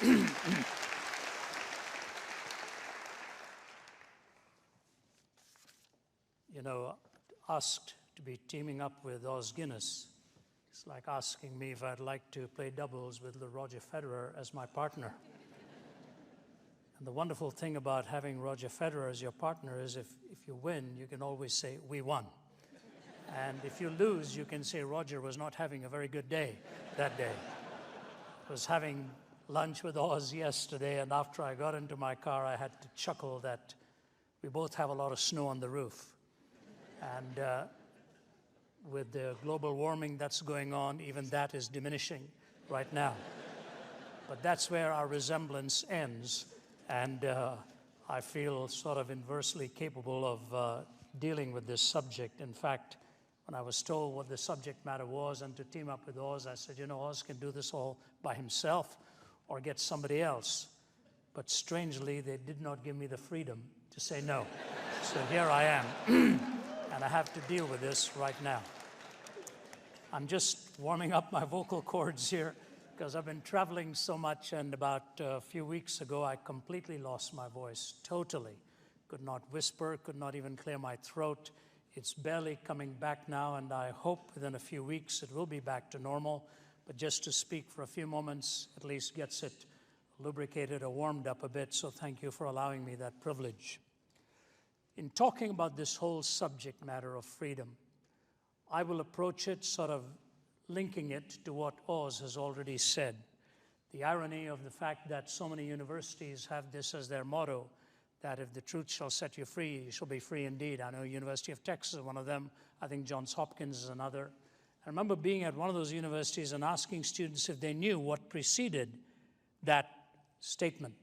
You know, asked to be teaming up with Oz Guinness. It's like asking me if I'd like to play doubles with Roger Federer as my partner. And the wonderful thing about having Roger Federer as your partner is if you win, you can always say, we won. And if you lose, you can say Roger was not having a very good day that day. I was having lunch with Oz yesterday, and after I got into my car, I had to chuckle that we both have a lot of snow on the roof. And with the global warming that's going on, even that is diminishing right now. But that's where our resemblance ends. And I feel sort of inversely capable of dealing with this subject. In fact, when I was told what the subject matter was and to team up with Oz, I said, you know, Oz can do this all by himself or get somebody else. But strangely, they did not give me the freedom to say no. So here I am, and I have to deal with this right now. I'm just warming up my vocal cords here because I've been traveling so much, and about a few weeks ago, I completely lost my voice, totally. Could not whisper, could not even clear my throat. It's barely coming back now, and I hope within a few weeks it will be back to normal. But just to speak for a few moments at least gets it lubricated or warmed up a bit, so thank you for allowing me that privilege. In talking about this whole subject matter of freedom, I will approach it sort of linking it to what Oz has already said. The irony of the fact that so many universities have this as their motto, that if the truth shall set you free, you shall be free indeed. I know University of Texas is one of them. I think Johns Hopkins is another. I remember being at one of those universities and asking students if they knew what preceded that statement.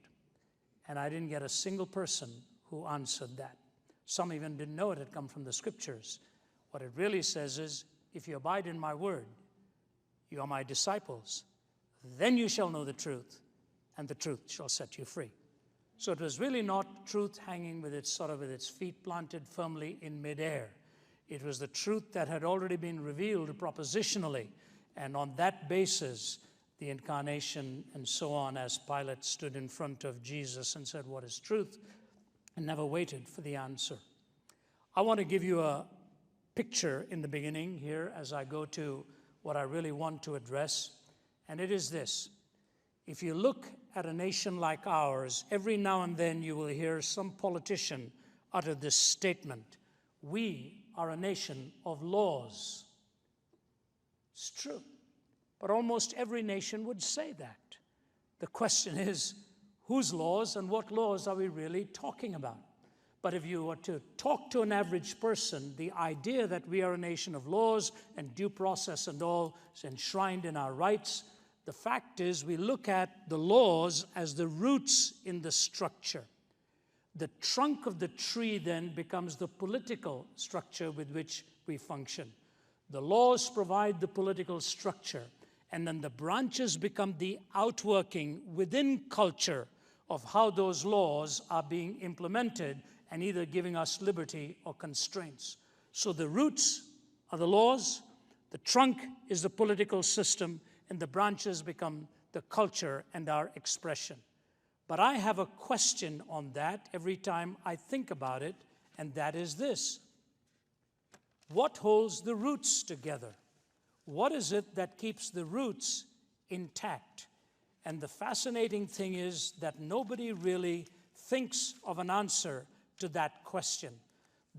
And I didn't get a single person who answered that. Some even didn't know it had come from the scriptures. What it really says is, if you abide in my word, you are my disciples, then you shall know the truth, and the truth shall set you free. So it was really not truth hanging with its feet planted firmly in midair. It was the truth that had already been revealed propositionally, and on that basis, the incarnation and so on, as Pilate stood in front of Jesus and said, what is truth? And never waited for the answer. I want to give you a picture in the beginning here as I go to what I really want to address, and it is this. If you look at a nation like ours, every now and then you will hear some politician utter this statement, we are a nation of laws. It's true, but almost every nation would say that. The question is, whose laws and what laws are we really talking about? But if you were to talk to an average person, the idea that we are a nation of laws and due process and all is enshrined in our rights. The fact is, we look at the laws as the roots in the structure. The trunk of the tree then becomes the political structure with which we function. The laws provide the political structure, and then the branches become the outworking within culture of how those laws are being implemented and either giving us liberty or constraints. So the roots are the laws, the trunk is the political system, and the branches become the culture and our expression. But I have a question on that every time I think about it, and that is this. What holds the roots together? What is it that keeps the roots intact? And the fascinating thing is that nobody really thinks of an answer to that question.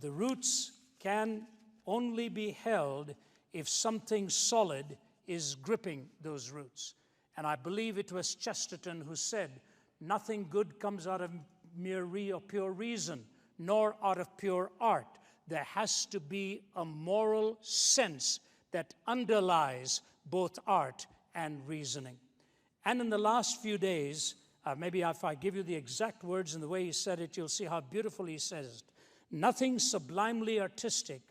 The roots can only be held if something solid is gripping those roots. And I believe it was Chesterton who said, nothing good comes out of mere or pure reason, nor out of pure art. There has to be a moral sense that underlies both art and reasoning. And in the last few days, maybe if I give you the exact words and the way he said it, you'll see how beautifully he says it. Nothing sublimely artistic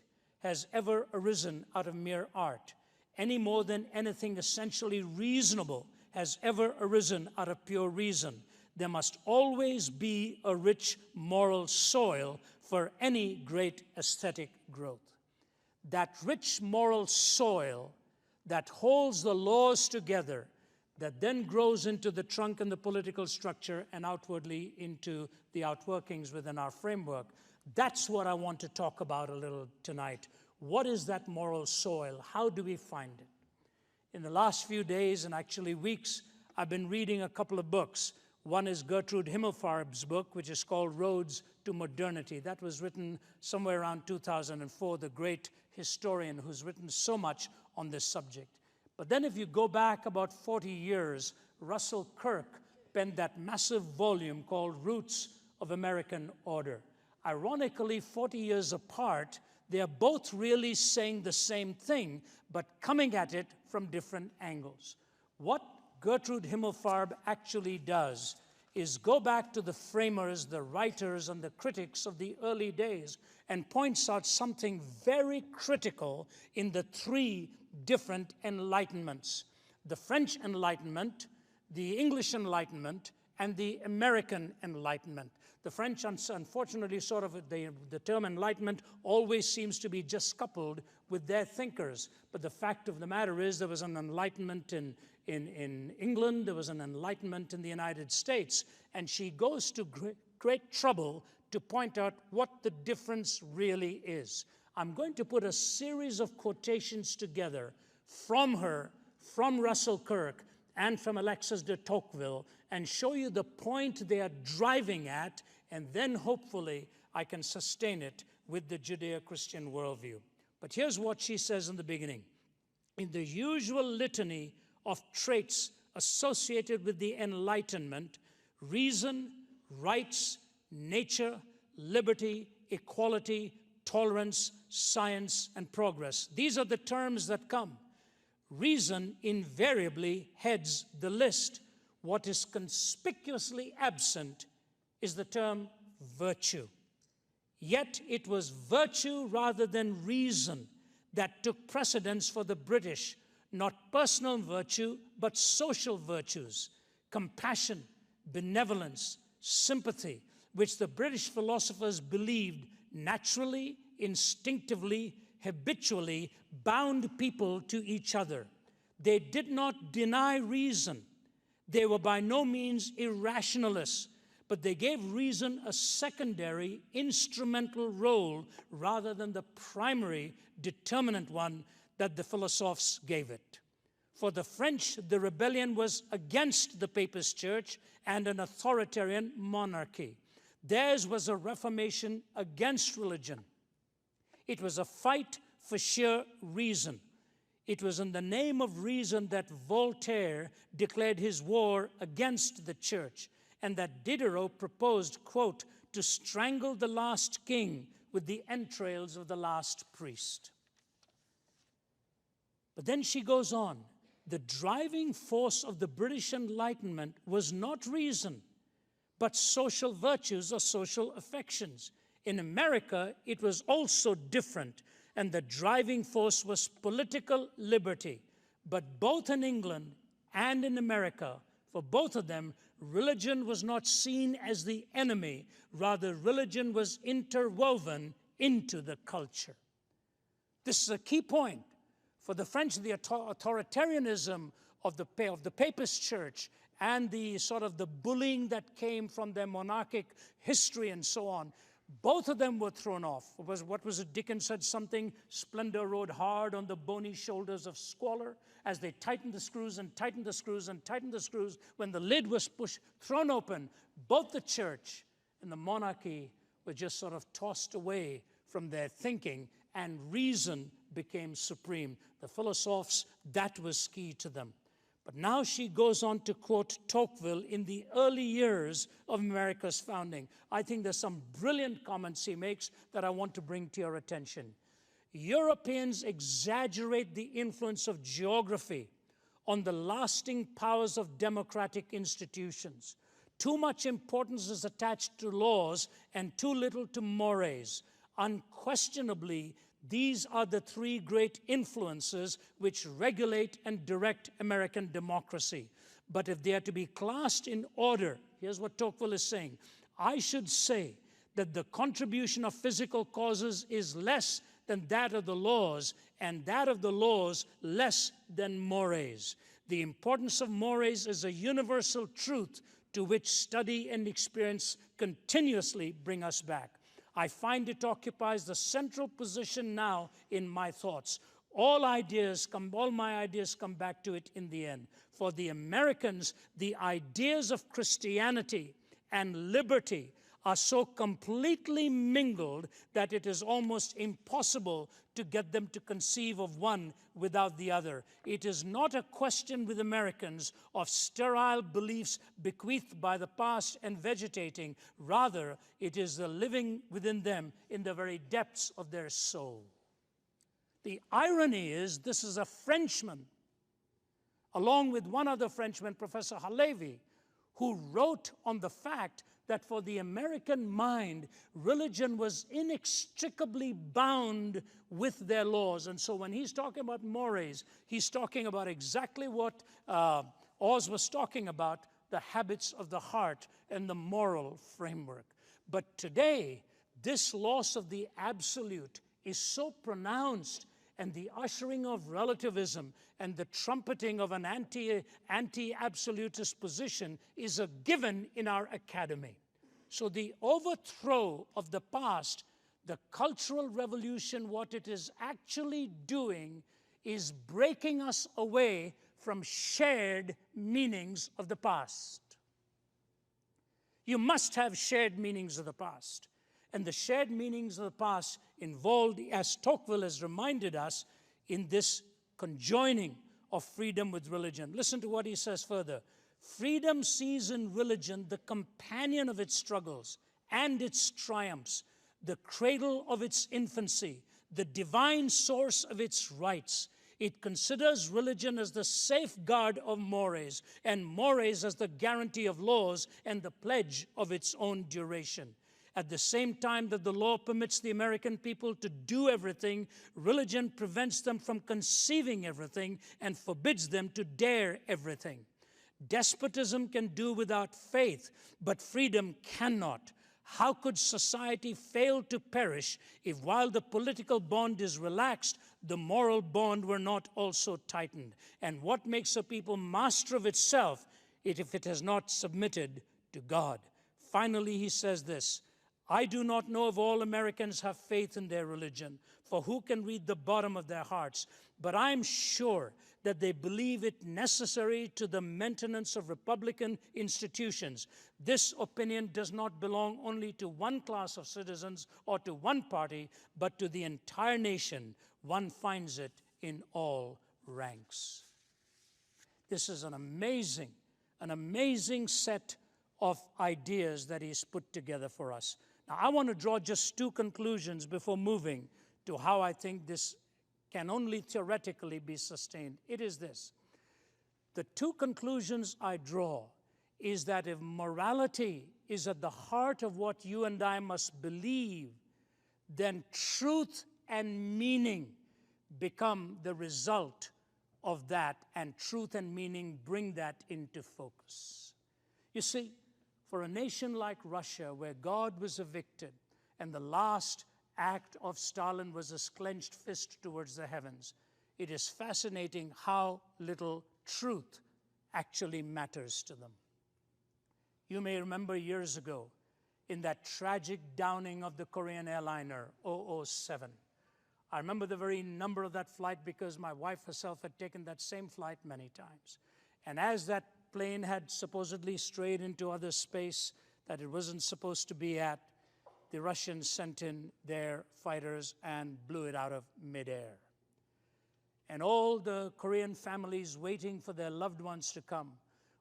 has ever arisen out of mere art, any more than anything essentially reasonable has ever arisen out of pure reason. There must always be a rich moral soil for any great aesthetic growth. That rich moral soil that holds the laws together, that then grows into the trunk and the political structure and outwardly into the outworkings within our framework. That's what I want to talk about a little tonight. What is that moral soil? How do we find it? In the last few days and actually weeks, I've been reading a couple of books. One is Gertrude Himmelfarb's book, which is called Roads to Modernity. That was written somewhere around 2004, the great historian who's written so much on this subject. But then if you go back about 40 years, Russell Kirk penned that massive volume called Roots of American Order. Ironically, 40 years apart, they are both really saying the same thing, but coming at it from different angles. What Gertrude Himmelfarb actually does is go back to the framers, the writers, and the critics of the early days and points out something very critical in the three different enlightenments: the French Enlightenment, the English Enlightenment, and the American Enlightenment. The French, unfortunately, sort of the term Enlightenment always seems to be just coupled with their thinkers. But the fact of the matter is there was an Enlightenment in England, there was an Enlightenment in the United States, and she goes to great trouble to point out what the difference really is. I'm going to put a series of quotations together from her, from Russell Kirk, and from Alexis de Tocqueville, and show you the point they are driving at, and then hopefully I can sustain it with the Judeo-Christian worldview. But here's what she says in the beginning. In the usual litany of traits associated with the Enlightenment, reason, rights, nature, liberty, equality, tolerance, science, and progress. These are the terms that come. Reason invariably heads the list. What is conspicuously absent is the term virtue. Yet it was virtue rather than reason that took precedence for the British, not personal virtue, but social virtues, compassion, benevolence, sympathy, which the British philosophers believed naturally, instinctively, habitually bound people to each other. They did not deny reason. They were by no means irrationalists, but they gave reason a secondary, instrumental role rather than the primary, determinant one that the philosophers gave it. For the French, the rebellion was against the Papist Church and an authoritarian monarchy. Theirs was a reformation against religion. It was a fight for sheer reason. It was in the name of reason that Voltaire declared his war against the church, and that Diderot proposed, quote, to strangle the last king with the entrails of the last priest. But then she goes on. The driving force of the British Enlightenment was not reason, but social virtues or social affections. In America, it was also different, and the driving force was political liberty. But both in England and in America, for both of them, religion was not seen as the enemy. Rather, religion was interwoven into the culture. This is a key point. For the French, the authoritarianism of the Papist Church and the sort of the bullying that came from their monarchic history and so on, both of them were thrown off. What was it? Dickens said something, splendor rode hard on the bony shoulders of squalor as they tightened the screws and tightened the screws and tightened the screws. When the lid was thrown open, both the church and the monarchy were just sort of tossed away from their thinking, and reason became supreme. The philosophers, that was key to them. But now she goes on to quote Tocqueville in the early years of America's founding. I think there's some brilliant comments he makes that I want to bring to your attention. Europeans exaggerate the influence of geography on the lasting powers of democratic institutions. Too much importance is attached to laws and too little to mores. Unquestionably, these are the three great influences which regulate and direct American democracy. But if they are to be classed in order, here's what Tocqueville is saying. I should say that the contribution of physical causes is less than that of the laws, and that of the laws less than mores. The importance of mores is a universal truth to which study and experience continuously bring us back. I find it occupies the central position now in my thoughts. All my ideas come back to it in the end. For the Americans, the ideas of Christianity and liberty are so completely mingled that it is almost impossible to get them to conceive of one without the other. It is not a question with Americans of sterile beliefs bequeathed by the past and vegetating. Rather, it is the living within them in the very depths of their soul. The irony is, this is a Frenchman, along with one other Frenchman, Professor Halevi, who wrote on the fact that for the American mind, religion was inextricably bound with their laws. And so when he's talking about mores, he's talking about exactly what Oz was talking about, the habits of the heart and the moral framework. But today, this loss of the absolute is so pronounced, and the ushering of relativism and the trumpeting of an anti-absolutist position is a given in our academy. So the overthrow of the past, the cultural revolution, what it is actually doing is breaking us away from shared meanings of the past. You must have shared meanings of the past. And the shared meanings of the past involved, as Tocqueville has reminded us, in this conjoining of freedom with religion. Listen to what he says further. Freedom sees in religion the companion of its struggles and its triumphs, the cradle of its infancy, the divine source of its rights. It considers religion as the safeguard of mores, and mores as the guarantee of laws and the pledge of its own duration. At the same time that the law permits the American people to do everything, religion prevents them from conceiving everything and forbids them to dare everything. Despotism can do without faith, but freedom cannot. How could society fail to perish if, while the political bond is relaxed, the moral bond were not also tightened? And what makes a people master of itself if it has not submitted to God? Finally, he says this, I do not know if all Americans have faith in their religion, for who can read the bottom of their hearts? But I'm sure that they believe it necessary to the maintenance of Republican institutions. This opinion does not belong only to one class of citizens or to one party, but to the entire nation. One finds it in all ranks. This is an amazing set of ideas that he's put together for us. Now, I want to draw just two conclusions before moving to how I think this can only theoretically be sustained. It is this. The two conclusions I draw is that if morality is at the heart of what you and I must believe, then truth and meaning become the result of that, and truth and meaning bring that into focus. You see, for a nation like Russia, where God was evicted and the last act of Stalin was a clenched fist towards the heavens, it is fascinating how little truth actually matters to them. You may remember years ago in that tragic downing of the Korean airliner 007. I remember the very number of that flight because my wife herself had taken that same flight many times. And as that plane had supposedly strayed into other space that it wasn't supposed to be at, the Russians sent in their fighters and blew it out of midair. And all the Korean families waiting for their loved ones to come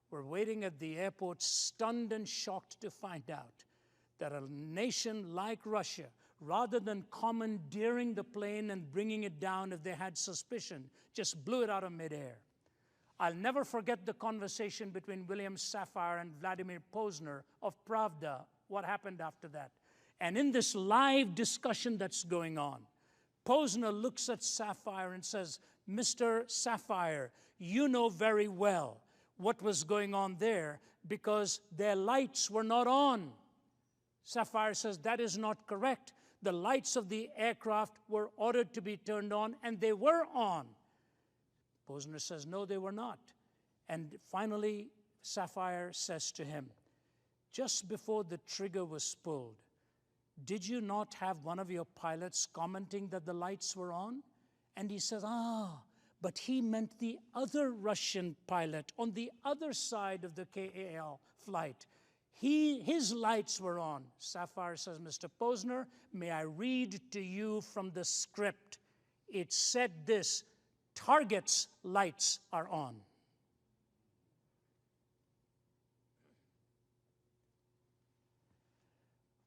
were waiting at the airport, stunned and shocked to find out that a nation like Russia, rather than commandeering the plane and bringing it down if they had suspicion, just blew it out of midair. I'll never forget the conversation between William Safire and Vladimir Posner of Pravda, what happened after that. And in this live discussion that's going on, Posner looks at Safire and says, Mr. Safire, you know very well what was going on there because their lights were not on. Safire says, that is not correct. The lights of the aircraft were ordered to be turned on, and they were on. Posner says, no, they were not. And finally, Sapphire says to him, just before the trigger was pulled, did you not have one of your pilots commenting that the lights were on? And he says, but he meant the other Russian pilot on the other side of the KAL flight. His lights were on. Sapphire says, Mr. Posner, may I read to you from the script? It said this, target's lights are on.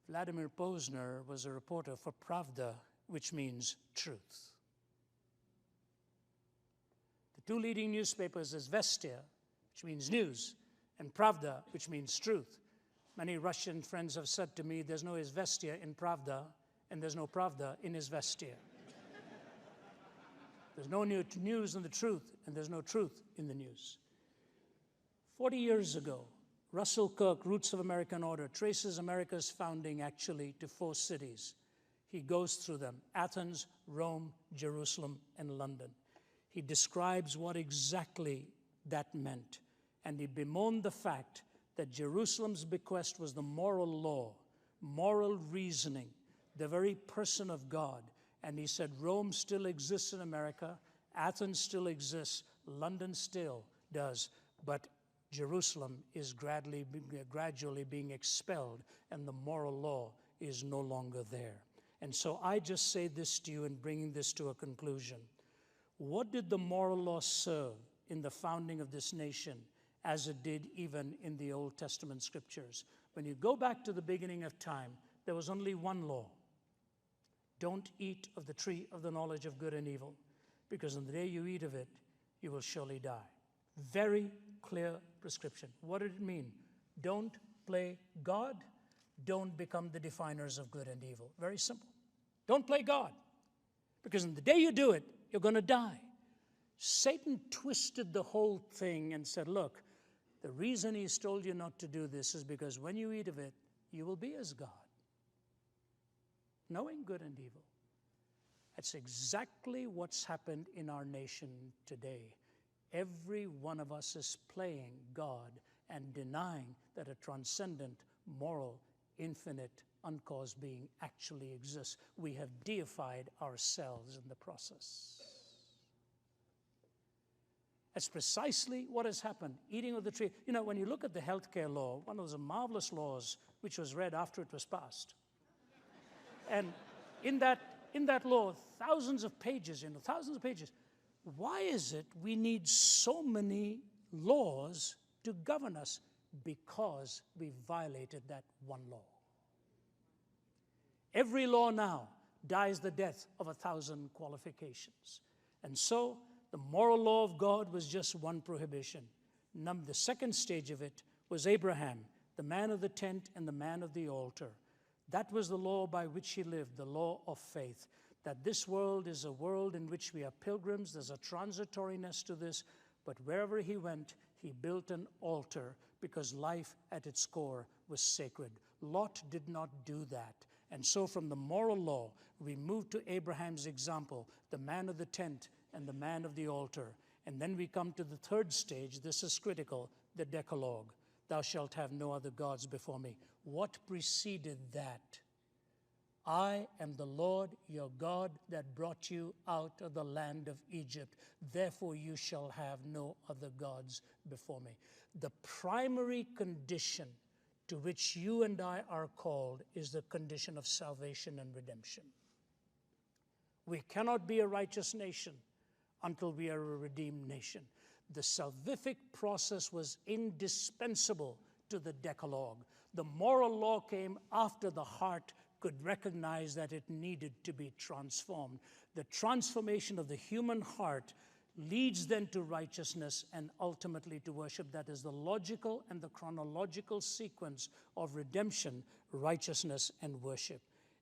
Vladimir Posner was a reporter for Pravda, which means truth. The two leading newspapers is Vestia, which means news, and Pravda, which means truth. Many Russian friends have said to me, there's no Izvestia in Pravda, and there's no Pravda in Izvestia. There's no news in the truth, and there's no truth in the news. 40 years ago, Russell Kirk, Roots of American Order, traces America's founding actually to 4 cities. He goes through them: Athens, Rome, Jerusalem, and London. He describes what exactly that meant, and he bemoaned the fact that Jerusalem's bequest was the moral law, moral reasoning, the very person of God. And he said, Rome still exists in America, Athens still exists, London still does, but Jerusalem is gradually being expelled, and the moral law is no longer there. And so I just say this to you in bringing this to a conclusion. What did the moral law serve in the founding of this nation, as it did even in the Old Testament scriptures? When you go back to the beginning of time, there was only one law. Don't eat of the tree of the knowledge of good and evil, because on the day you eat of it, you will surely die. Very clear prescription. What did it mean? Don't play God. Don't become the definers of good and evil. Very simple. Don't play God, because on the day you do it, you're going to die. Satan twisted the whole thing and said, look, the reason he's told you not to do this is because when you eat of it, you will be as God, knowing good and evil. That's exactly what's happened in our nation today. Every one of us is playing God and denying that a transcendent, moral, infinite, uncaused being actually exists. We have deified ourselves in the process. That's precisely what has happened. Eating of the tree. You know, when you look at the healthcare law, one of those marvelous laws which was read after it was passed. And in that law, thousands of pages, thousands of pages. Why is it we need so many laws to govern us? Because we violated that one law. Every law now dies the death of 1,000 qualifications. And so the moral law of God was just one prohibition. The second stage of it was Abraham, the man of the tent and the man of the altar. That was the law by which he lived, the law of faith. That this world is a world in which we are pilgrims. There's a transitoriness to this. But wherever he went, he built an altar because life at its core was sacred. Lot did not do that. And so from the moral law, we move to Abraham's example, the man of the tent and the man of the altar. And then we come to the third stage. This is critical, the Decalogue. Thou shalt have no other gods before me. What preceded that? I am the Lord your God that brought you out of the land of Egypt. Therefore you shall have no other gods before me. The primary condition to which you and I are called is the condition of salvation and redemption. We cannot be a righteous nation until we are a redeemed nation. The salvific process was indispensable to the Decalogue. The moral law came after the heart could recognize that it needed to be transformed. The transformation of the human heart leads then to righteousness and ultimately to worship. That is the logical and the chronological sequence of redemption, righteousness, and worship.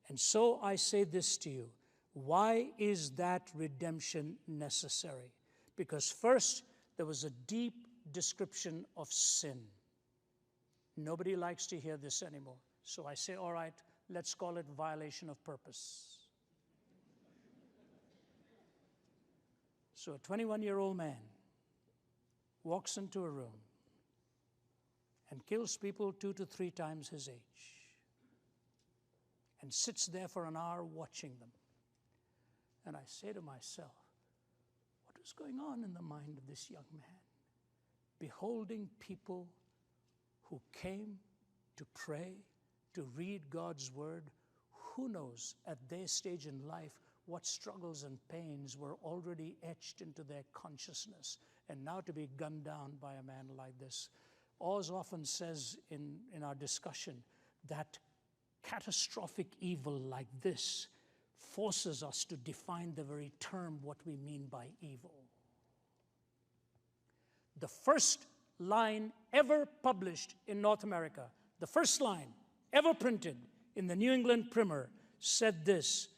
And so I say this to you. Why is that redemption necessary? Because first, there was a deep description of sin. Nobody likes to hear this anymore. So I say, all right, let's call it violation of purpose. So a 21-year-old man walks into a room and kills people 2 to 3 times his age and sits there for an hour watching them. And I say to myself, what is going on in the mind of this young man? Beholding people who came to pray, to read God's word, who knows at their stage in life what struggles and pains were already etched into their consciousness, and now to be gunned down by a man like this. Oz often says in our discussion that catastrophic evil like this forces us to define the very term what we mean by evil. The first line ever published in North America, the first line ever printed in the New England Primer said this: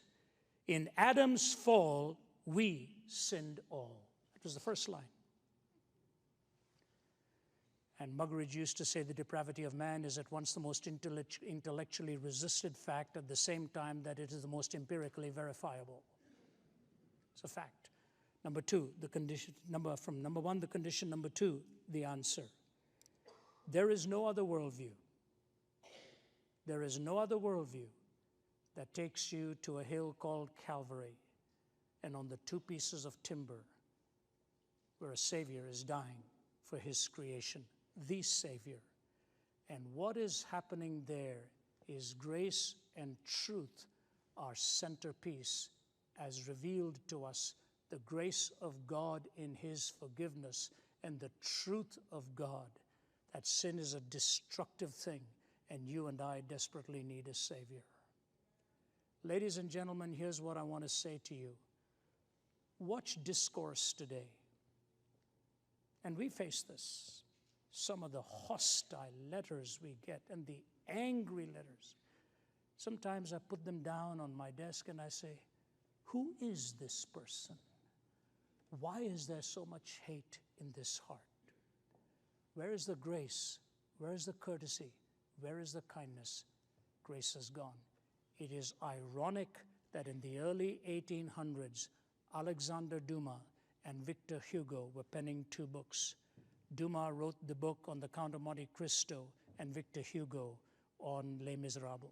"In Adam's fall, we sinned all." It was the first line. And Muggeridge used to say the depravity of man is at once the most intellectually resisted fact, at the same time that it is the most empirically verifiable. It's a fact. Number two, the condition. Number one, the condition. Number two, the answer. There is no other worldview. There is no other worldview that takes you to a hill called Calvary, and on the 2 pieces of timber where a Savior is dying for his creation, the Savior. And what is happening there is grace and truth are centerpiece as revealed to us, the grace of God in his forgiveness and the truth of God that sin is a destructive thing and you and I desperately need a Savior. Ladies and gentlemen, here's what I want to say to you. Watch discourse today. And we face this. Some of the hostile letters we get and the angry letters. Sometimes I put them down on my desk and I say, who is this person? Why is there so much hate in this heart? Where is the grace? Where is the courtesy? Where is the kindness? Grace has gone. It is ironic that in the early 1800s, Alexander Dumas and Victor Hugo were penning 2 books. Dumas wrote the book on the Count of Monte Cristo and Victor Hugo on Les Miserables.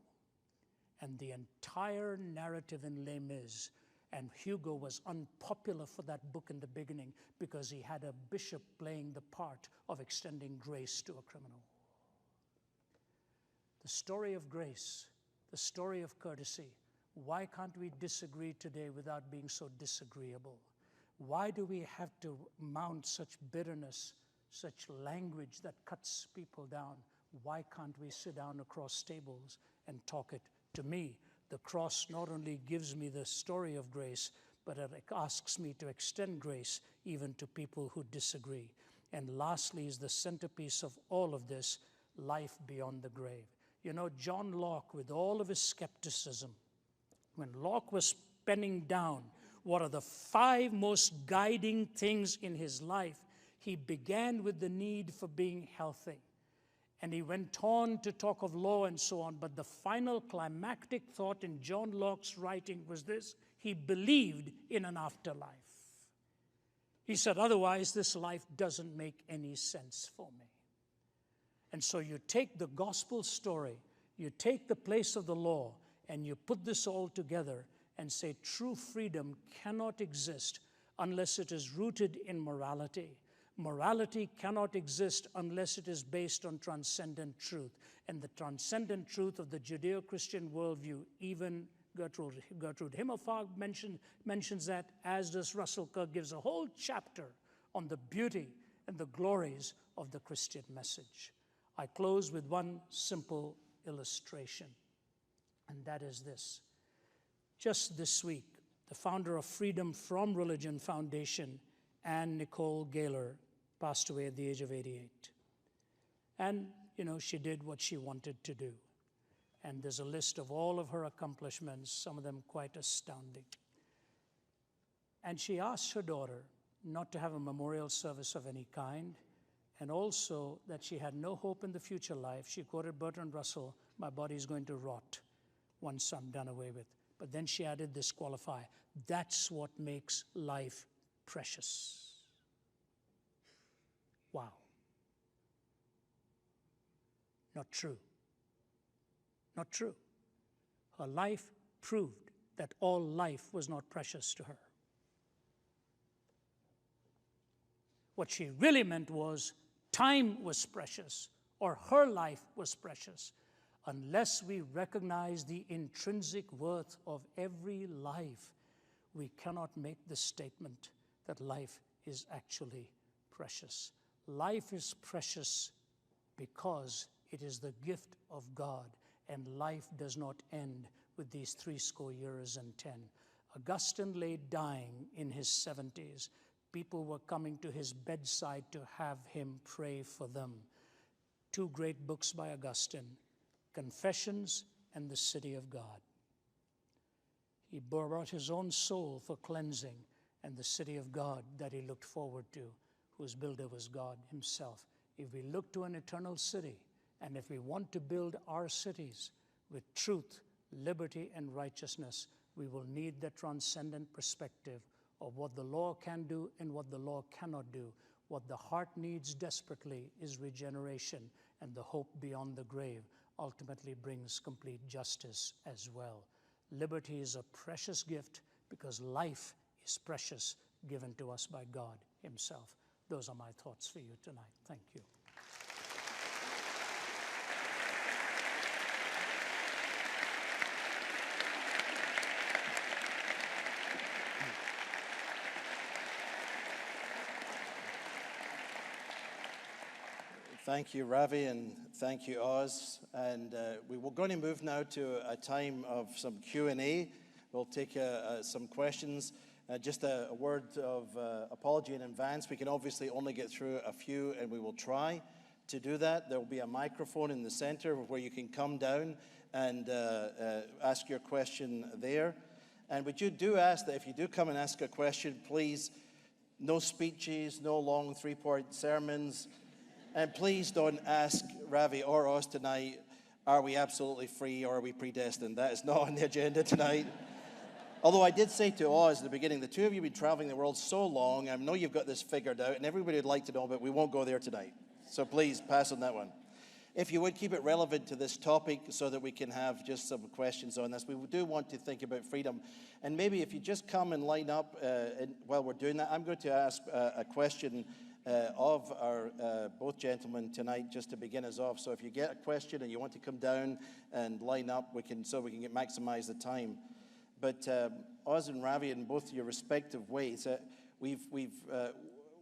And the entire narrative in Les Mis, and Hugo was unpopular for that book in the beginning because he had a bishop playing the part of extending grace to a criminal. The story of grace, the story of courtesy. Why can't we disagree today without being so disagreeable? Why do we have to mount such bitterness, such language that cuts people down? Why can't we sit down across tables and talk it? To me, the cross not only gives me the story of grace, but it asks me to extend grace even to people who disagree. And lastly is the centerpiece of all of this, life beyond the grave. You know, John Locke, with all of his skepticism, when Locke was penning down what are the 5 most guiding things in his life, he began with the need for being healthy. And he went on to talk of law and so on, but the final climactic thought in John Locke's writing was this: he believed in an afterlife. He said, otherwise this life doesn't make any sense for me. And so you take the gospel story, you take the place of the law, and you put this all together and say true freedom cannot exist unless it is rooted in morality. Morality cannot exist unless it is based on transcendent truth. And the transcendent truth of the Judeo-Christian worldview, even Gertrude Himmelfarb mentions that, as does Russell Kirk, gives a whole chapter on the beauty and the glories of the Christian message. I close with one simple illustration, and that is this. Just this week, the founder of Freedom from Religion Foundation, Anne Nicole Gaylor, passed away at the age of 88. And, you know, she did what she wanted to do. And there's a list of all of her accomplishments, some of them quite astounding. And she asked her daughter not to have a memorial service of any kind, and also that she had no hope in the future life. She quoted Bertrand Russell, "My body is going to rot once I'm done away with." But then she added this qualifier: that's what makes life precious. Wow. Not true. Not true. Her life proved that all life was not precious to her. What she really meant was time was precious, or her life was precious. Unless we recognize the intrinsic worth of every life, we cannot make the statement that life is actually precious. Life is precious because it is the gift of God, and life does not end with these 70 years and 10. Augustine lay dying in his 70s. People were coming to his bedside to have him pray for them. 2 great books by Augustine, Confessions and The City of God. He brought his own soul for cleansing, and the city of God that he looked forward to, whose builder was God himself. If we look to an eternal city, and if we want to build our cities with truth, liberty, and righteousness, we will need the transcendent perspective of what the law can do and what the law cannot do. What the heart needs desperately is regeneration, and the hope beyond the grave ultimately brings complete justice as well. Liberty is a precious gift because life is precious, given to us by God himself. Those are my thoughts for you tonight. Thank you. Thank you, Ravi, and thank you, Oz. And we're going to move now to a time of some Q&A. We'll take some questions. Just a word of apology in advance. We can obviously only get through a few, and we will try to do that. There will be a microphone in the center where you can come down and ask your question there. And we do ask that if you do come and ask a question, please, no speeches, no long 3-point sermons. And please don't ask Ravi or us tonight, are we absolutely free or are we predestined? That is not on the agenda tonight. Although I did say to Oz at the beginning, the two of you have been traveling the world so long, I know you've got this figured out, and everybody would like to know, but we won't go there tonight. So please pass on that one. If you would, keep it relevant to this topic so that we can have just some questions on this. We do want to think about freedom. And maybe if you just come and line up while we're doing that, I'm going to ask a question of our both gentlemen tonight, just to begin us off. So if you get a question and you want to come down and line up, we can maximize the time. But Oz and Ravi, in both your respective ways, when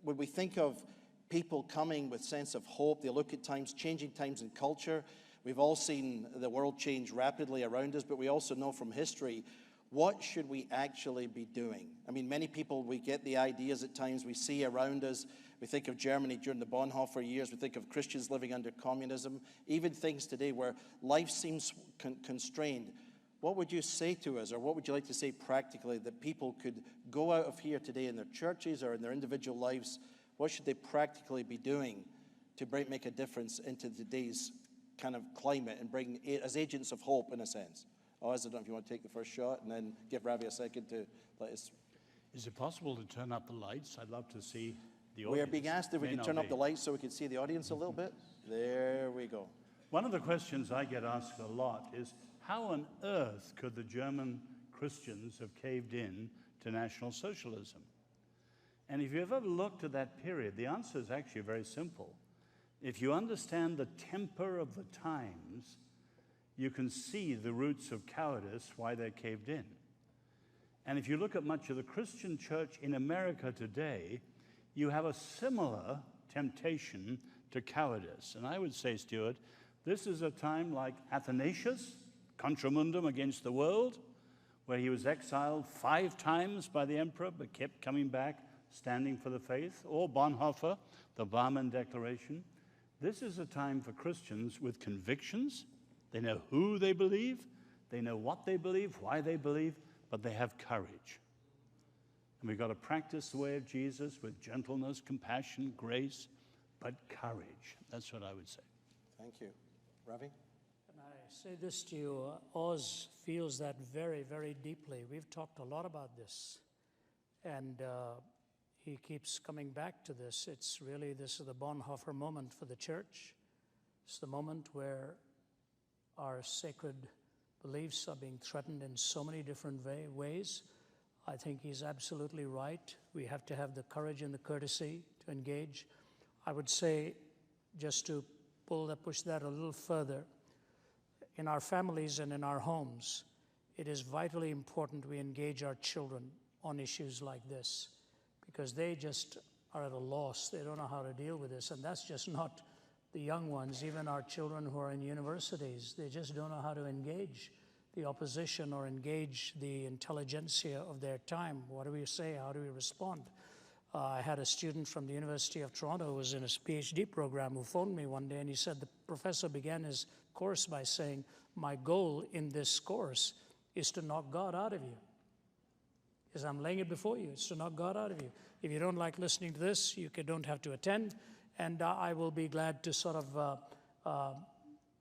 we think of people coming with sense of hope, they look at times, changing times in culture. We've all seen the world change rapidly around us, but we also know from history, what should we actually be doing? I mean, many people, we get the ideas at times we see around us. We think of Germany during the Bonhoeffer years. We think of Christians living under communism. Even things today where life seems constrained. What would you say to us, or what would you like to say practically that people could go out of here today in their churches or in their individual lives? What should they practically be doing to make a difference into today's kind of climate and bring as agents of hope in a sense? Oz, I don't know if you want to take the first shot and then give Ravi a second to let us. Is it possible to turn up the lights? I'd love to see the audience. We are being asked if we can turn up the lights so we can see the audience a little bit. There we go. One of the questions I get asked a lot is, how on earth could the German Christians have caved in to National Socialism? And if you've ever looked at that period, the answer is actually very simple. If you understand the temper of the times, you can see the roots of cowardice, why they caved in. And if you look at much of the Christian church in America today, you have a similar temptation to cowardice. And I would say, Stuart, this is a time like Athanasius, Contra Mundum against the world, where he was exiled 5 times by the emperor, but kept coming back, standing for the faith, or Bonhoeffer, the Barmen Declaration. This is a time for Christians with convictions. They know who they believe, they know what they believe, why they believe, but they have courage. And we've got to practice the way of Jesus with gentleness, compassion, grace, but courage. That's what I would say. Thank you. Ravi? And I say this to you, Oz feels that very, very deeply. We've talked a lot about this. And he keeps coming back to this. It's really, this is the Bonhoeffer moment for the church. It's the moment where our sacred beliefs are being threatened in so many different ways. I think he's absolutely right. We have to have the courage and the courtesy to engage. I would say, just to push that a little further, in our families and in our homes, it is vitally important we engage our children on issues like this, because they just are at a loss. They don't know how to deal with this. And that's just not the young ones, even our children who are in universities. They just don't know how to engage the opposition or engage the intelligentsia of their time. What do we say? How do we respond? I had a student from the University of Toronto who was in a PhD program who phoned me one day, and he said the professor began his course by saying, "My goal in this course is to knock God out of you. Because I'm laying it before you. It's to knock God out of you. If you don't like listening to this, you don't have to attend, and I will be glad to sort of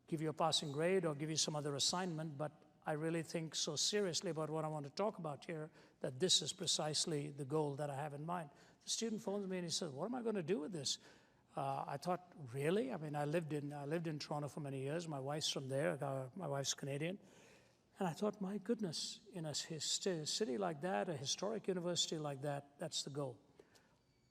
give you a passing grade or give you some other assignment, but I really think so seriously about what I want to talk about here that this is precisely the goal that I have in mind." The student phones me and he says, "What am I going to do with this?" I thought, really? I mean, I lived in Toronto for many years. My wife's from there. My wife's Canadian. And I thought, my goodness, in a city like that, a historic university like that, that's the goal.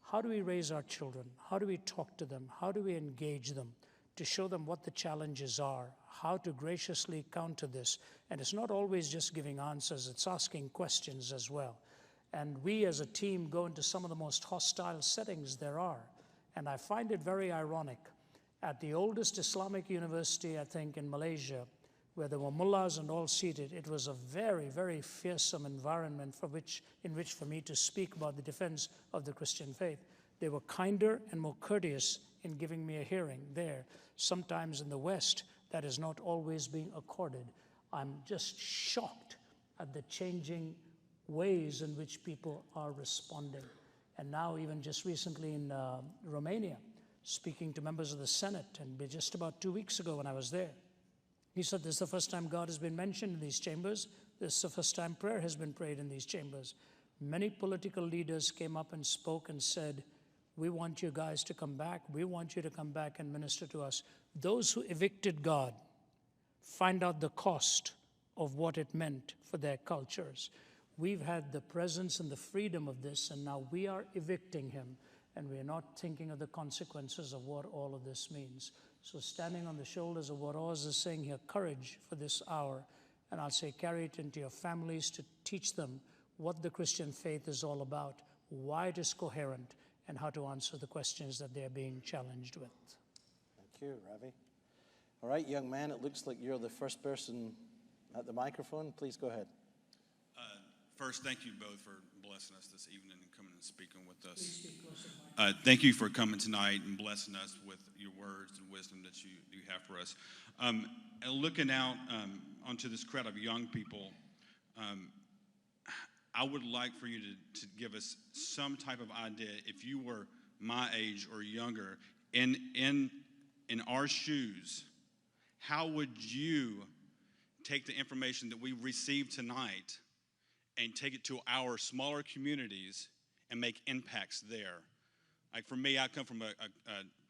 How do we raise our children? How do we talk to them? How do we engage them to show them what the challenges are, how to graciously counter this? And it's not always just giving answers, it's asking questions as well. And we as a team go into some of the most hostile settings there are. And I find it very ironic. At the oldest Islamic university, I think, in Malaysia, where there were mullahs and all seated, it was a very, very fearsome environment in which for me to speak about the defense of the Christian faith. They were kinder and more courteous in giving me a hearing there. Sometimes in the West, that is not always being accorded. I'm just shocked at the changing ways in which people are responding. And now even just recently in Romania, speaking to members of the Senate, and just about 2 weeks ago when I was there, he said, "This is the first time God has been mentioned in these chambers. This is the first time prayer has been prayed in these chambers." Many political leaders came up and spoke and said, "We want you guys to come back. We want you to come back and minister to us." Those who evicted God find out the cost of what it meant for their cultures. We've had the presence and the freedom of this, and now we are evicting him, and we're not thinking of the consequences of what all of this means. So standing on the shoulders of what Oz is saying here, courage for this hour, and I'll say carry it into your families to teach them what the Christian faith is all about, why it is coherent, and how to answer the questions that they're being challenged with. Thank you, Ravi. All right, young man, it looks like you're the first person at the microphone. Please go ahead. First, thank you both for blessing us this evening and coming and speaking with us. Thank you for coming tonight and blessing us with your words and wisdom that you have for us. And looking out onto this crowd of young people, I would like for you to give us some type of idea, if you were my age or younger, in our shoes, how would you take the information that we received tonight and take it to our smaller communities and make impacts there? Like for me, I come from a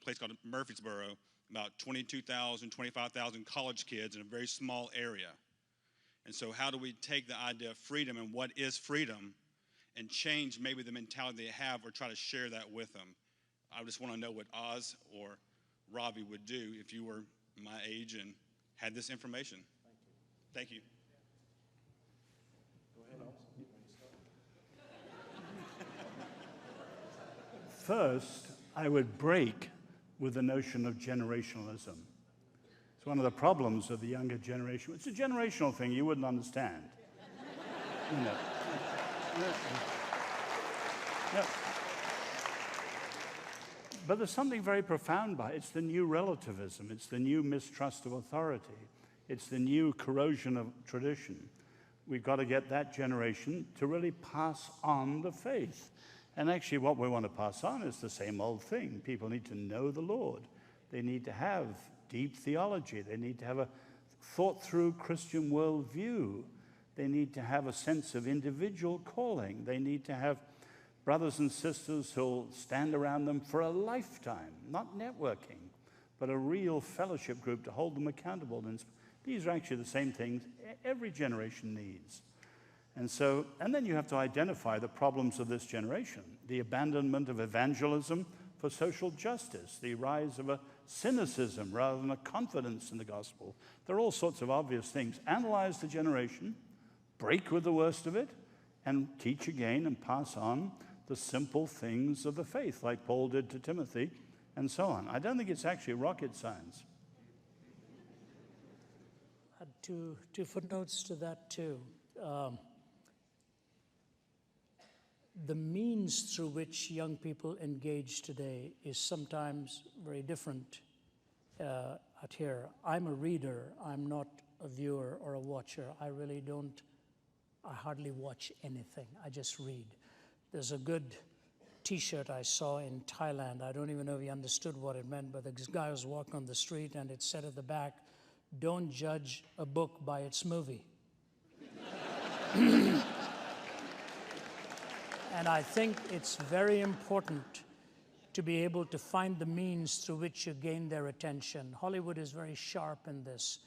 place called Murfreesboro, about 22,000, 25,000 college kids in a very small area. And so how do we take the idea of freedom and what is freedom and change maybe the mentality they have or try to share that with them? I just want to know what Oz or Ravi would do if you were my age and had this information. Thank you. First, I would break with the notion of generationalism. It's one of the problems of the younger generation. It's a generational thing you wouldn't understand. You know. Yeah. But there's something very profound by it. It's the new relativism. It's the new mistrust of authority. It's the new corrosion of tradition. We've got to get that generation to really pass on the faith. And actually what we want to pass on is the same old thing. People need to know the Lord. They need to have deep theology. They need to have a thought-through Christian worldview. They need to have a sense of individual calling. They need to have brothers and sisters who'll stand around them for a lifetime, not networking, but a real fellowship group to hold them accountable. And these are actually the same things every generation needs. And then you have to identify the problems of this generation: the abandonment of evangelism for social justice, the rise of a cynicism rather than a confidence in the gospel. There are all sorts of obvious things. Analyze the generation, break with the worst of it, and teach again and pass on the simple things of the faith, like Paul did to Timothy, and so on. I don't think it's actually rocket science. I had two footnotes to that, too. The means through which young people engage today is sometimes very different out here. I'm a reader. I'm not a viewer or a watcher. I hardly watch anything. I just read. There's a good T-shirt I saw in Thailand. I don't even know if he understood what it meant, but this guy was walking on the street and it said at the back, "Don't judge a book by its movie." And I think it's very important to be able to find the means through which you gain their attention. Hollywood is very sharp in this.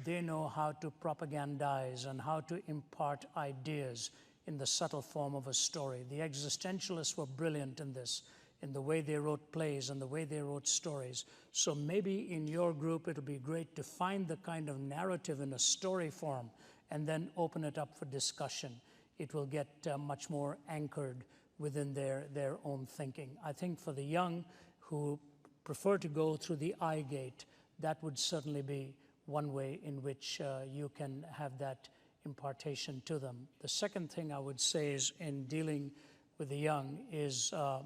They know how to propagandize and how to impart ideas in the subtle form of a story. The existentialists were brilliant in this, in the way they wrote plays and the way they wrote stories. So maybe in your group it'll be great to find the kind of narrative in a story form and then open it up for discussion. It will get much more anchored within their own thinking. I think for the young who prefer to go through the eye gate, that would certainly be one way in which you can have that impartation to them. The second thing I would say is in dealing with the young is the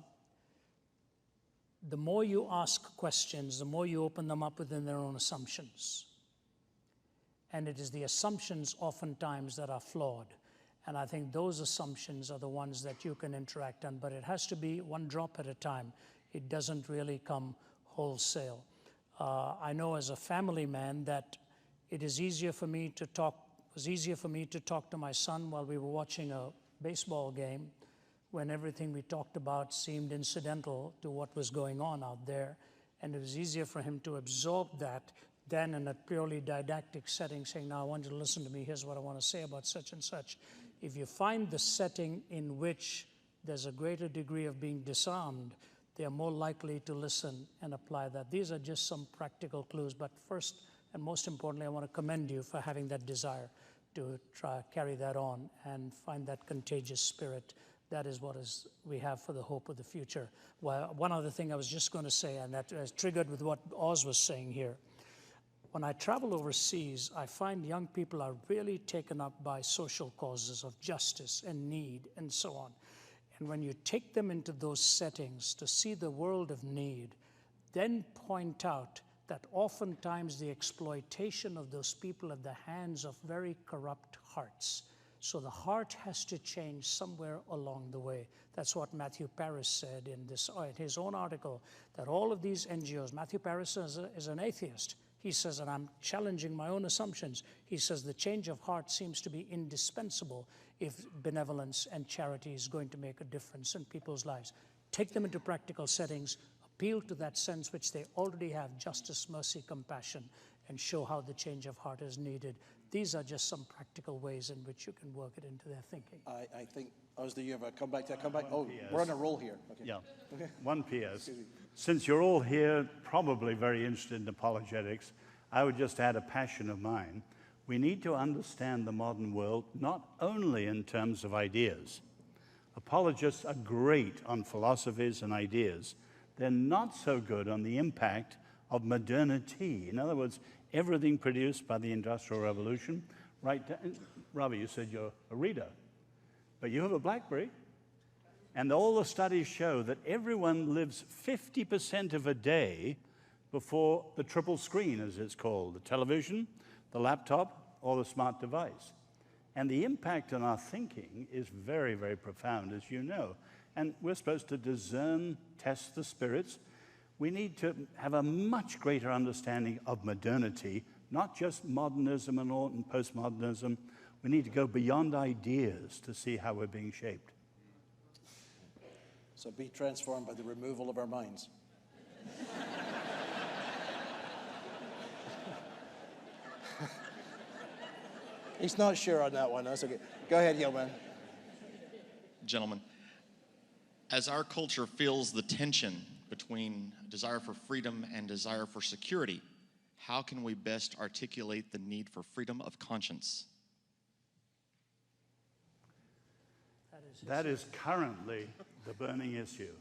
more you ask questions, the more you open them up within their own assumptions. And it is the assumptions oftentimes that are flawed. And I think those assumptions are the ones that you can interact on, but it has to be one drop at a time. It doesn't really come wholesale. I know as a family man that it is easier for me to talk to my son while we were watching a baseball game when everything we talked about seemed incidental to what was going on out there. And it was easier for him to absorb that than in a purely didactic setting, saying, "Now I want you to listen to me, here's what I want to say about such and such." If you find the setting in which there's a greater degree of being disarmed, they are more likely to listen and apply that. These are just some practical clues, but first and most importantly, I want to commend you for having that desire to try carry that on and find that contagious spirit. That is what we have for the hope of the future. Well, one other thing I was just going to say, and that is triggered with what Oz was saying here. When I travel overseas, I find young people are really taken up by social causes of justice and need and so on. And when you take them into those settings to see the world of need, then point out that oftentimes the exploitation of those people at the hands of very corrupt hearts. So the heart has to change somewhere along the way. That's what Matthew Paris said in his own article, that all of these NGOs, Matthew Paris is an atheist. He says, and I'm challenging my own assumptions, he says the change of heart seems to be indispensable if benevolence and charity is going to make a difference in people's lives. Take them into practical settings, appeal to that sense which they already have, justice, mercy, compassion, and show how the change of heart is needed. These are just some practical ways in which you can work it into their thinking. I think, Oz, do you have a comeback? Oh, we're on a roll here. Okay. Yeah. Okay. One PS. Since you're all here probably very interested in apologetics, I would just add a passion of mine. We need to understand the modern world not only in terms of ideas. Apologists are great on philosophies and ideas. They're not so good on the impact of modernity. In other words, everything produced by the Industrial Revolution, right down. Ravi, you said you're a reader, but you have a BlackBerry. And all the studies show that everyone lives 50% of a day before the triple screen, as it's called, the television, the laptop, or the smart device. And the impact on our thinking is very, very profound, as you know. And we're supposed to discern, test the spirits. We need to have a much greater understanding of modernity, not just modernism and postmodernism. We need to go beyond ideas to see how we're being shaped. So be transformed by the removal of our minds. He's not sure on that one. That's okay. Go ahead, young man. Gentlemen, as our culture feels the tension between desire for freedom and desire for security, how can we best articulate the need for freedom of conscience? That is currently the burning issue.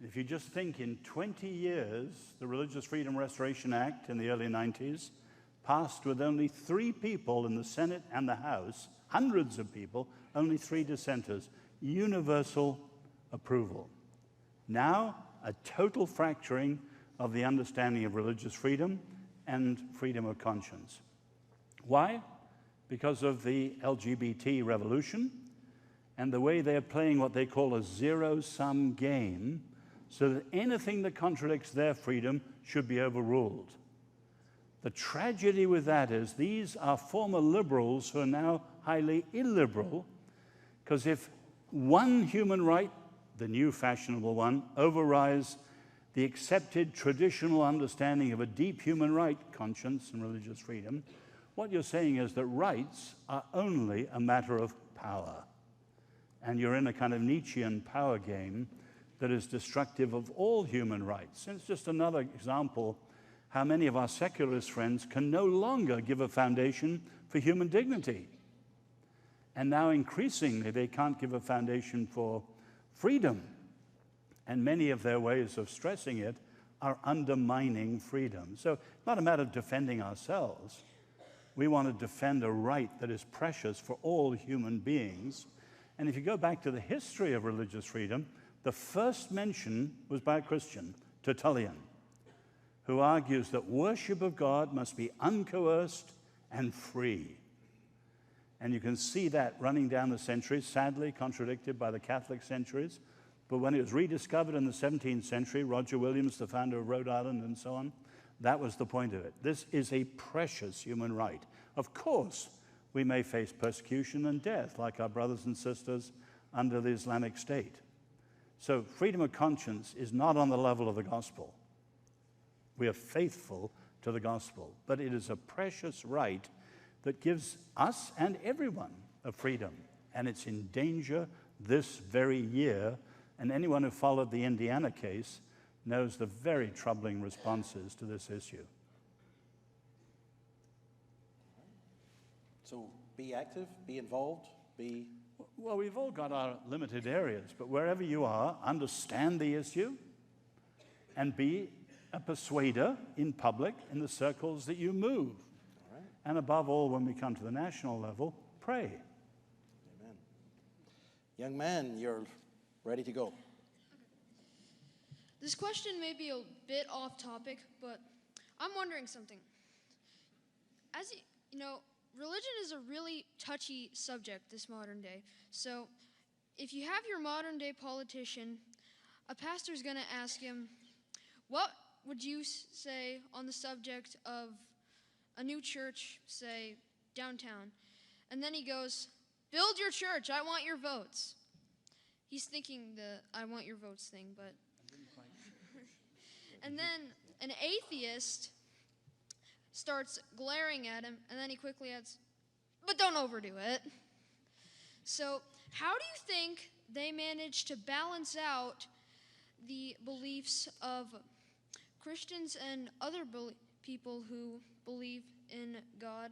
If you just think in 20 years, the Religious Freedom Restoration Act in the early 90s passed with only 3 people in the Senate and the House, hundreds of people, only 3 dissenters, universal approval. Now, a total fracturing of the understanding of religious freedom and freedom of conscience. Why? Because of the LGBT revolution and the way they're playing what they call a zero-sum game, so that anything that contradicts their freedom should be overruled. The tragedy with that is these are former liberals who are now highly illiberal, because if one human right, the new fashionable one, overrides the accepted traditional understanding of a deep human right, conscience and religious freedom, what you're saying is that rights are only a matter of power. And you're in a kind of Nietzschean power game that is destructive of all human rights. And it's just another example how many of our secularist friends can no longer give a foundation for human dignity. And now increasingly they can't give a foundation for freedom. And many of their ways of stressing it are undermining freedom. So it's not a matter of defending ourselves. We want to defend a right that is precious for all human beings. And if you go back to the history of religious freedom, the first mention was by a Christian, Tertullian, who argues that worship of God must be uncoerced and free. And you can see that running down the centuries, sadly contradicted by the Catholic centuries. But when it was rediscovered in the 17th century, Roger Williams, the founder of Rhode Island and so on, that was the point of it. This is a precious human right. Of course, we may face persecution and death, like our brothers and sisters under the Islamic State. So freedom of conscience is not on the level of the gospel. We are faithful to the gospel, but it is a precious right that gives us and everyone a freedom, and it's in danger this very year. And anyone who followed the Indiana case knows the very troubling responses to this issue. So be active, be involved, be... Well, we've all got our limited areas, but wherever you are, understand the issue and be a persuader in public in the circles that you move. All right. And above all, when we come to the national level, pray. Amen. Young man, you're ready to go. This question may be a bit off topic, but I'm wondering something. As you know, religion is a really touchy subject this modern day. So if you have your modern day politician, a pastor's going to ask him, what would you say on the subject of a new church, say, downtown? And then he goes, build your church, I want your votes. He's thinking the I want your votes thing, but... And then an atheist starts glaring at him, and then he quickly adds, but don't overdo it. So how do you think they manage to balance out the beliefs of Christians and other people who believe in God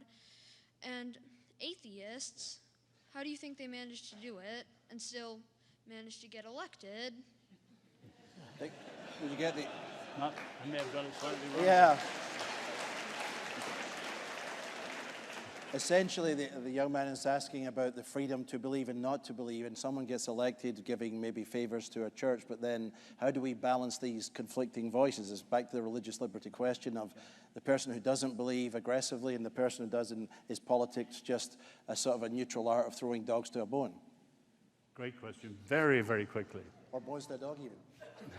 and atheists? How do you think they manage to do it and still manage to get elected? Will you get the... I may have got it slightly wrong. Yeah. Essentially, the young man is asking about the freedom to believe and not to believe, and someone gets elected giving maybe favors to a church, but then how do we balance these conflicting voices? It's back to the religious liberty question of the person who doesn't believe aggressively and the person who does, and is politics just a sort of a neutral art of throwing dogs to a bone? Great question. Very, very quickly. Or boys to a dog even.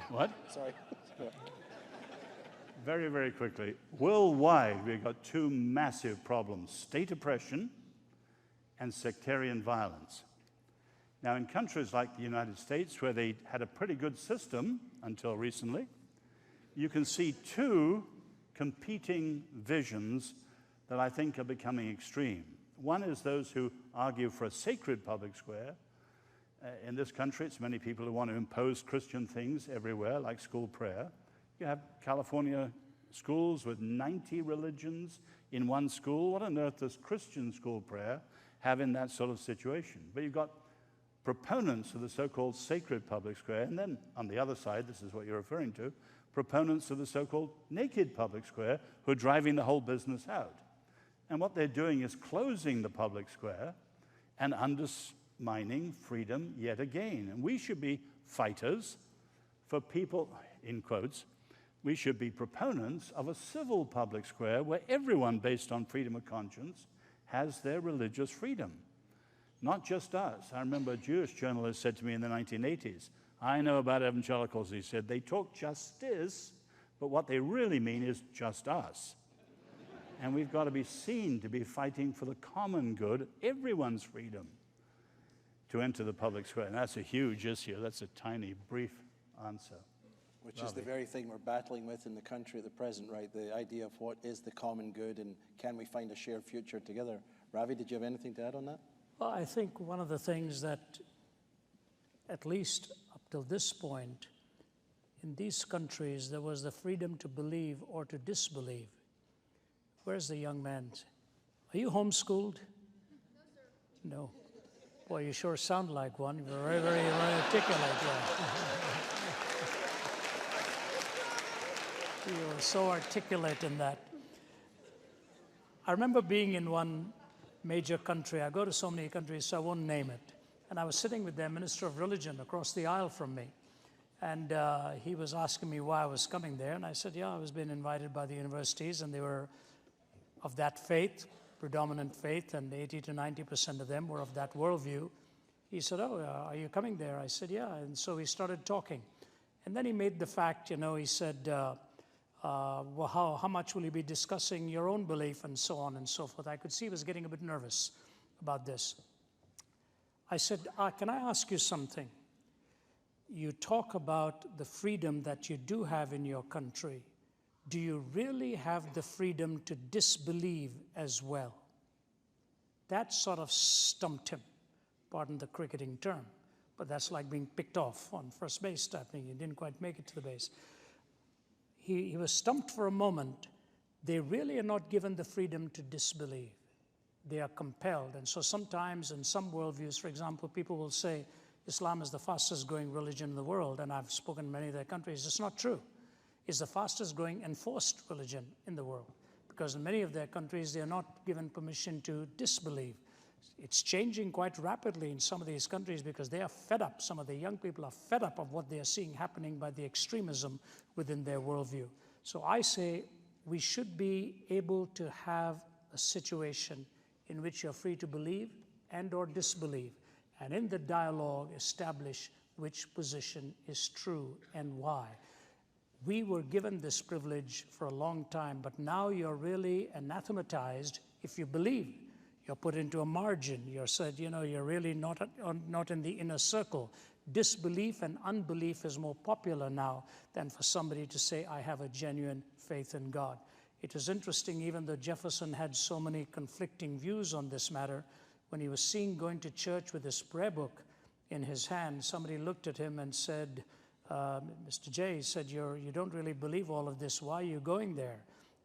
What? Sorry. Very, very quickly. Worldwide, we've got 2 massive problems: state oppression and sectarian violence. Now, in countries like the United States, where they had a pretty good system until recently, you can see two competing visions that I think are becoming extreme. One is those who argue for a sacred public square. In this country, it's many people who want to impose Christian things everywhere, like school prayer. You have California schools with 90 religions in one school. What on earth does Christian school prayer have in that sort of situation? But you've got proponents of the so-called sacred public square, and then on the other side, this is what you're referring to, proponents of the so-called naked public square who are driving the whole business out. And what they're doing is closing the public square and undermining freedom yet again. And we should be fighters for people, in quotes, we should be proponents of a civil public square where everyone, based on freedom of conscience, has their religious freedom. Not just us. I remember a Jewish journalist said to me in the 1980s, I know about evangelicals, he said, they talk justice, but what they really mean is just us. And we've got to be seen to be fighting for the common good, everyone's freedom to enter the public square. And that's a huge issue. That's a tiny, brief answer. Which is the very thing we're battling with in the country at the present, right? The idea of what is the common good and can we find a shared future together? Ravi, did you have anything to add on that? Well, I think one of the things that, at least up till this point, in these countries, there was the freedom to believe or to disbelieve. Where's the young man? Are you homeschooled? No, sir. No. Boy, you sure sound like one. You're very, very articulate. Yeah. You're so articulate in that. I remember being in one major country. I go to so many countries, so I won't name it. And I was sitting with their minister of religion across the aisle from me. And he was asking me why I was coming there. And I said, yeah, I was being invited by the universities, and they were of that faith, predominant faith, and 80 to 90% of them were of that worldview. He said, oh, are you coming there? I said, yeah. And so we started talking. And then he made the fact, he said, well, how much will you be discussing your own belief and so on and so forth. I could see he was getting a bit nervous about this. I said, can I ask you something? You talk about the freedom that you do have in your country. Do you really have the freedom to disbelieve as well? That sort of stumped him, pardon the cricketing term, but that's like being picked off on first base type thing. He didn't quite make it to the base. He was stumped for a moment. They really are not given the freedom to disbelieve. They are compelled. And so sometimes in some worldviews, for example, people will say Islam is the fastest growing religion in the world, and I've spoken in many of their countries. It's not true. It's the fastest growing enforced religion in the world, because in many of their countries, they are not given permission to disbelieve. It's changing quite rapidly in some of these countries because they are fed up. Some of the young people are fed up of what they are seeing happening by the extremism within their worldview. So I say we should be able to have a situation in which you're free to believe and or disbelieve, and in the dialogue establish which position is true and why. We were given this privilege for a long time, but now you're really anathematized if you believe. You're put into a margin. You're said, you're really not in the inner circle. Disbelief and unbelief is more popular now than for somebody to say, I have a genuine faith in God. It is interesting, even though Jefferson had so many conflicting views on this matter, when he was seen going to church with his prayer book in his hand, somebody looked at him and said, Mr. J, he said, you don't really believe all of this. Why are you going there?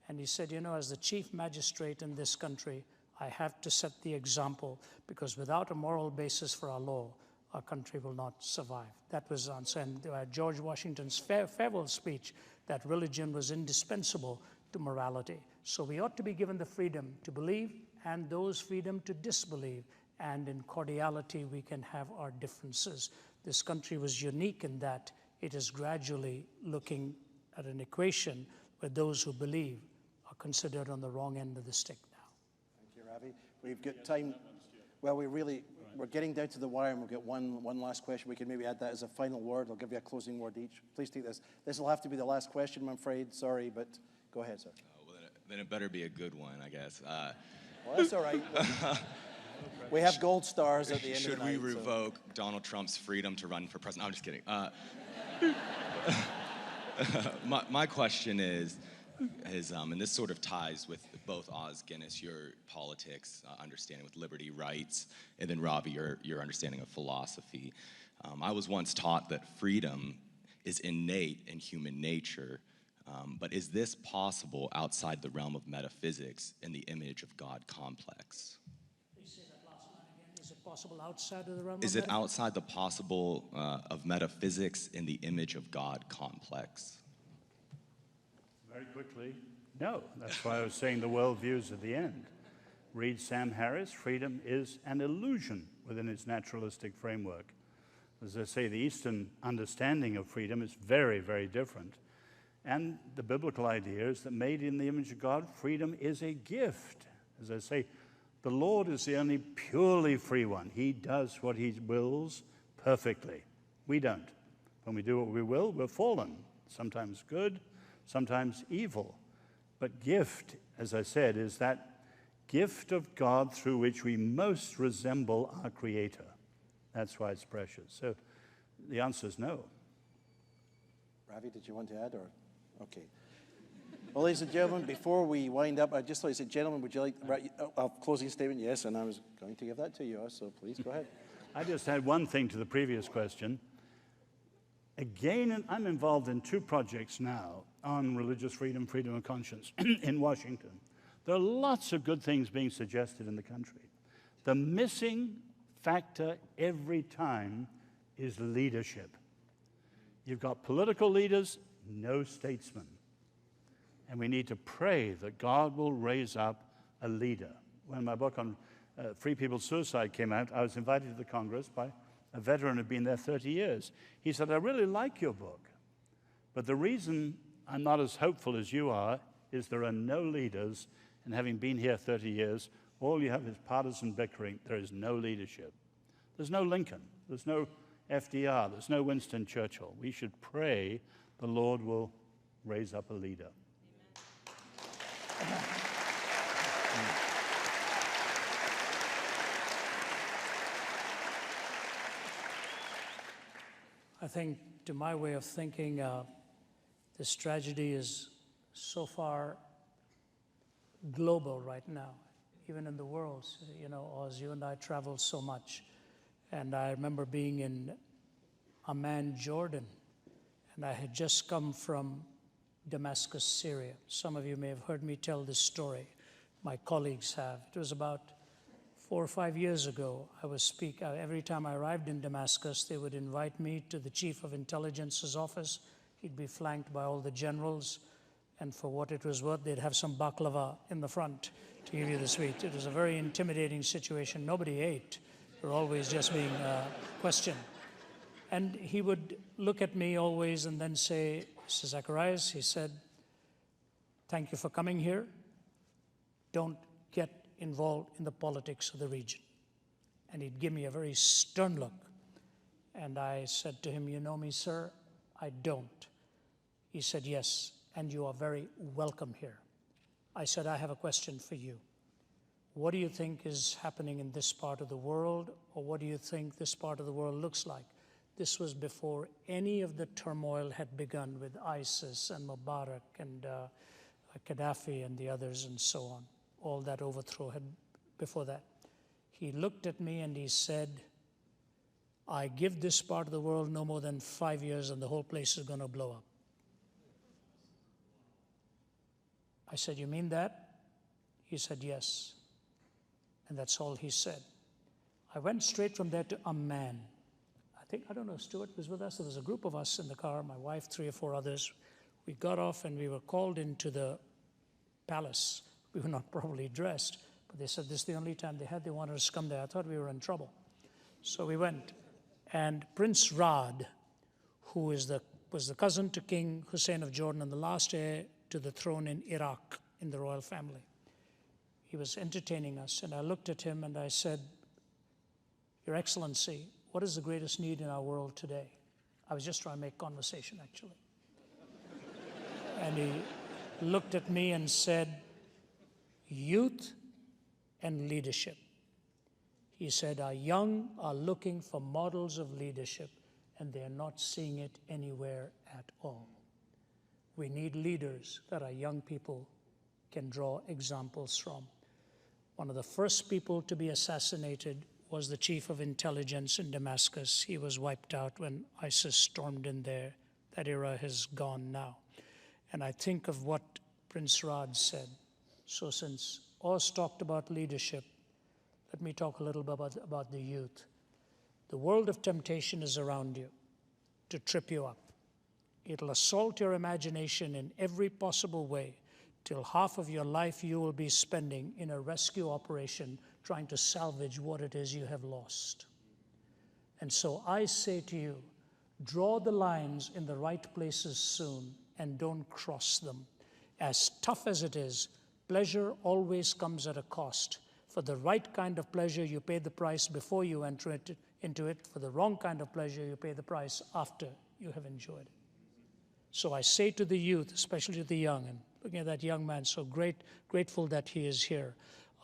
And he said, as the chief magistrate in this country, I have to set the example, because without a moral basis for our law, our country will not survive. That was answer. And George Washington's farewell speech, that religion was indispensable to morality. So we ought to be given the freedom to believe and those freedom to disbelieve. And in cordiality, we can have our differences. This country was unique in that it is gradually looking at an equation where those who believe are considered on the wrong end of the stick now. Thank you, Ravi. We've got time. Well, we're getting down to the wire, and we've got one last question. We can maybe add that as a final word. I'll give you a closing word each. Please take this. This will have to be the last question, I'm afraid. Sorry, but go ahead, sir. Well, then it better be a good one, I guess. Well, that's all right. We have gold stars at the end Should of the night. we revoke Donald Trump's freedom to run for president? I'm just kidding. My question is, and this sort of ties with both Oz Guinness, your politics, understanding with liberty, rights, and then Ravi, your understanding of philosophy. I was once taught that freedom is innate in human nature, but is this possible outside the realm of metaphysics in the image of God complex? Please say that last line again. Is it possible outside of the realm of Is it outside the possible of metaphysics in the image of God complex? Very quickly, no. That's why I was saying the worldviews at the end. Read Sam Harris, freedom is an illusion within its naturalistic framework. As I say, the Eastern understanding of freedom is very, very different. And the biblical idea is that made in the image of God, freedom is a gift. As I say, the Lord is the only purely free one. He does what he wills perfectly. We don't. When we do what we will, we're fallen, sometimes good, sometimes evil. But gift, as I said, is that gift of God through which we most resemble our Creator. That's why it's precious. So the answer is no. Ravi, did you want to add? Or okay. Well, ladies and gentlemen, before we wind up, I'd just like to say, gentlemen, would you like a closing statement? Yes, and I was going to give that to you, so please go ahead. I just had one thing to the previous question. Again, I'm involved in 2 projects now on religious freedom, freedom of conscience in Washington. There are lots of good things being suggested in the country. The missing factor every time is leadership. You've got political leaders, no statesmen. And we need to pray that God will raise up a leader. When my book on Free People's Suicide came out, I was invited to the Congress by a veteran who'd been there 30 years. He said, I really like your book, but the reason I'm not as hopeful as you are is there are no leaders, and having been here 30 years, all you have is partisan bickering. There is no leadership. There's no Lincoln. There's no FDR. There's no Winston Churchill. We should pray the Lord will raise up a leader. Amen. I think, to my way of thinking, this tragedy is so far global right now, even in the world. You know, Oz, you and I travel so much. And I remember being in Amman, Jordan, and I had just come from Damascus, Syria. Some of you may have heard me tell this story. My colleagues have. It was about 4 or 5 years ago. I was every time I arrived in Damascus, they would invite me to the chief of intelligence's office. He'd be flanked by all the generals, and for what it was worth, they'd have some baklava in the front to give you the sweet. It was a very intimidating situation. Nobody ate. We were always just being questioned. And he would look at me always and then say, Mr. Zacharias, he said, thank you for coming here. Don't get involved in the politics of the region. And he'd give me a very stern look. And I said to him, you know me, sir? I don't. He said, yes, and you are very welcome here. I said, I have a question for you. What do you think is happening in this part of the world, or what do you think this part of the world looks like? This was before any of the turmoil had begun with ISIS and Mubarak and Gaddafi and the others and so on. All that overthrow had before that. He looked at me and he said, I give this part of the world no more than 5 years and the whole place is going to blow up. I said, you mean that? He said, yes. And that's all he said. I went straight from there to Amman. I don't know, Stuart was with us. There was a group of us in the car, my wife, 3 or 4 others. We got off and we were called into the palace. We were not properly dressed, but they said this is the only time they wanted us to come there. I thought we were in trouble. So we went. And Prince Raad, who was the cousin to King Hussein of Jordan and the last heir to the throne in Iraq in the royal family, he was entertaining us. And I looked at him and I said, Your Excellency, what is the greatest need in our world today? I was just trying to make conversation, actually. And he looked at me and said, youth and leadership. He said, our young are looking for models of leadership, and they're not seeing it anywhere at all. We need leaders that our young people can draw examples from. One of the first people to be assassinated was the chief of intelligence in Damascus. He was wiped out when ISIS stormed in there. That era has gone now. And I think of what Prince Raj said. So since Oz talked about leadership, let me talk a little bit about the youth. The world of temptation is around you to trip you up. It'll assault your imagination in every possible way till half of your life you will be spending in a rescue operation trying to salvage what it is you have lost. And so I say to you, draw the lines in the right places soon and don't cross them. As tough as it is, pleasure always comes at a cost. For the right kind of pleasure, you pay the price before you enter into it. For the wrong kind of pleasure, you pay the price after you have enjoyed it. So I say to the youth, especially to the young, and looking at that young man, so grateful that he is here.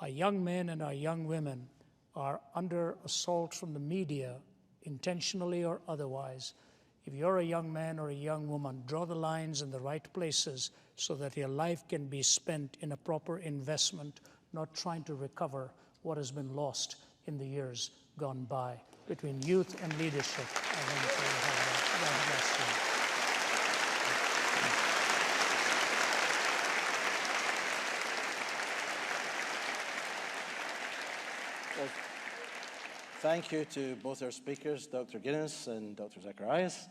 Our young men and our young women are under assault from the media, intentionally or otherwise. If you're a young man or a young woman, draw the lines in the right places so that your life can be spent in a proper investment, not trying to recover what has been lost in the years gone by. Between youth and leadership, I think we have a blessing. Well, thank you to both our speakers, Dr. Guinness and Dr. Zacharias.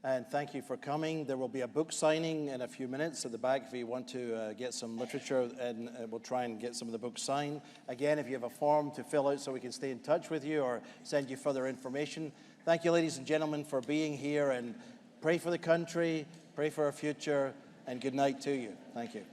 And thank you for coming. There will be a book signing in a few minutes at the back if you want to get some literature, and we'll try and get some of the books signed. Again, if you have a form to fill out so we can stay in touch with you or send you further information. Thank you, ladies and gentlemen, for being here, and pray for the country, pray for our future, and good night to you. Thank you.